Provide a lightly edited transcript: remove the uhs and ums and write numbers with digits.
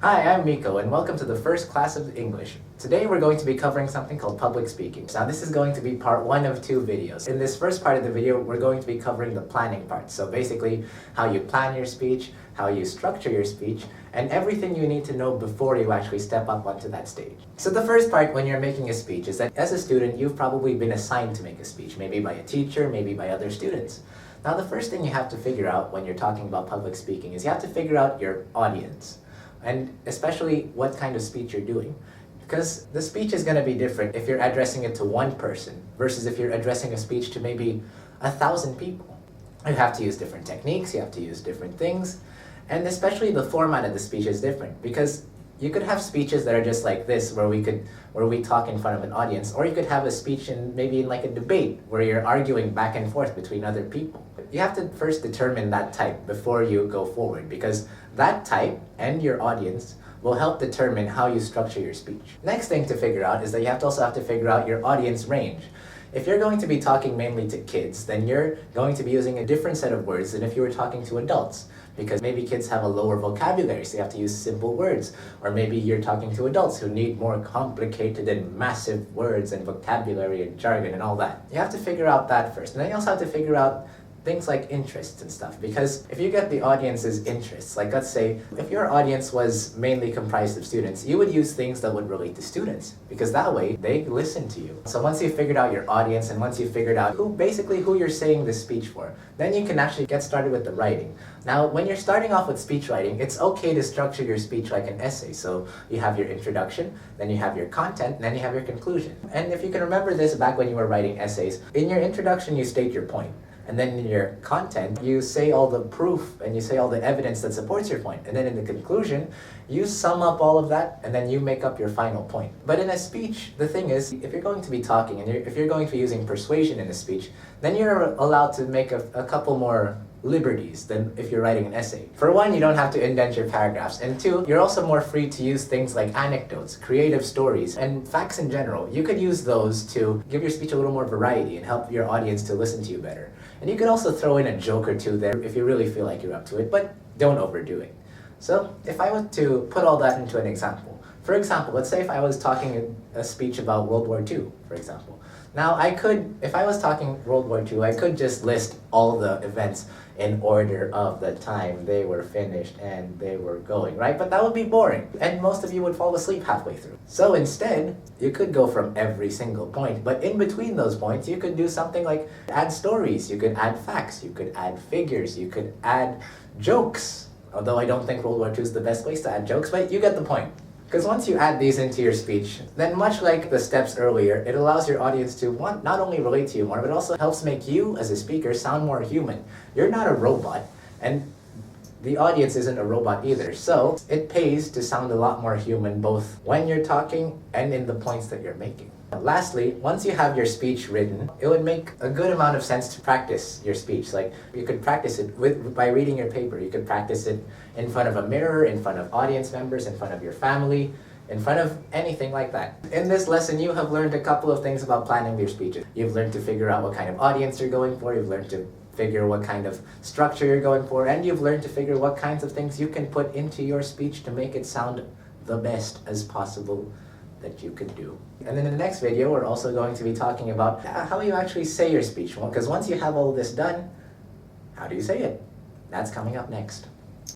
Hi, I'm Mikko, and welcome to the first class of English. Today we're going to be covering something called public speaking. Now this is going to be part one of two videos. In this first part of the video, we're going to be covering the planning part. So basically, how you plan your speech, how you structure your speech, and everything you need to know before you actually step up onto that stage. So the first part when you're making a speech is that as a student, you've probably been assigned to make a speech, maybe by a teacher, maybe by other students. Now the first thing you have to figure out when you're talking about public speaking is you have to figure out your audience. And especially what kind of speech you're doing. Because the speech is going to be different if you're addressing it to one person versus if you're addressing a speech to maybe 1,000 people. You have to use different techniques, you have to use different things, and especially the format of the speech is different because you could have speeches that are just like this where we talk in front of an audience, or you could have a speech maybe in like a debate where you're arguing back and forth between other people. You have to first determine that type before you go forward because that type and your audience will help determine how you structure your speech. Next thing to figure out is that you also have to figure out your audience range. If you're going to be talking mainly to kids, then you're going to be using a different set of words than if you were talking to adults. Because maybe kids have a lower vocabulary, so you have to use simple words. Or maybe you're talking to adults who need more complicated and massive words and vocabulary and jargon and all that. You have to figure out that first. And then you also have to figure out things like interests and stuff, because if you get the audience's interests, like let's say if your audience was mainly comprised of students, you would use things that would relate to students, because that way they listen to you. So once you've figured out your audience and once you've figured out who you're saying this speech for, then you can actually get started with the writing. Now when you're starting off with speech writing, it's okay to structure your speech like an essay. So you have your introduction, then you have your content, and then you have your conclusion. And if you can remember this back when you were writing essays, in your introduction you state your point. And then in your content, you say all the proof and you say all the evidence that supports your point. And then in the conclusion, you sum up all of that and then you make up your final point. But in a speech, the thing is, if you're going to be talking and if you're going to be using persuasion in a speech, then you're allowed to make a couple more liberties than if you're writing an essay. For one, you don't have to indent your paragraphs. And two, you're also more free to use things like anecdotes, creative stories, and facts in general. You could use those to give your speech a little more variety and help your audience to listen to you better. And you could also throw in a joke or two there if you really feel like you're up to it, but don't overdo it. So if I were to put all that into an example, for example, let's say if I was talking a speech about World War II, for example. Now if I was talking World War II, I could just list all the events in order of the time they were finished and they were going, right? But that would be boring, and most of you would fall asleep halfway through. So instead, you could go from every single point, but in between those points, you could do something like add stories, you could add facts, you could add figures, you could add jokes. Although I don't think World War II is the best place to add jokes, but you get the point. Because once you add these into your speech, then much like the steps earlier, it allows your audience to not only relate to you more, but also helps make you as a speaker sound more human. You're not a robot, and the audience isn't a robot either. So it pays to sound a lot more human both when you're talking and in the points that you're making. Lastly, once you have your speech written, it would make a good amount of sense to practice your speech. Like you could practice it by reading your paper. You could practice it in front of a mirror, in front of audience members, in front of your family, in front of anything like that. In this lesson, you have learned a couple of things about planning your speeches. You've learned to figure out what kind of audience you're going for. You've learned to figure what kind of structure you're going for, and you've learned to figure what kinds of things you can put into your speech to make it sound the best as possible that you could do. And then in the next video, we're also going to be talking about how you actually say your speech. Because once you have all this done, how do you say it? That's coming up next.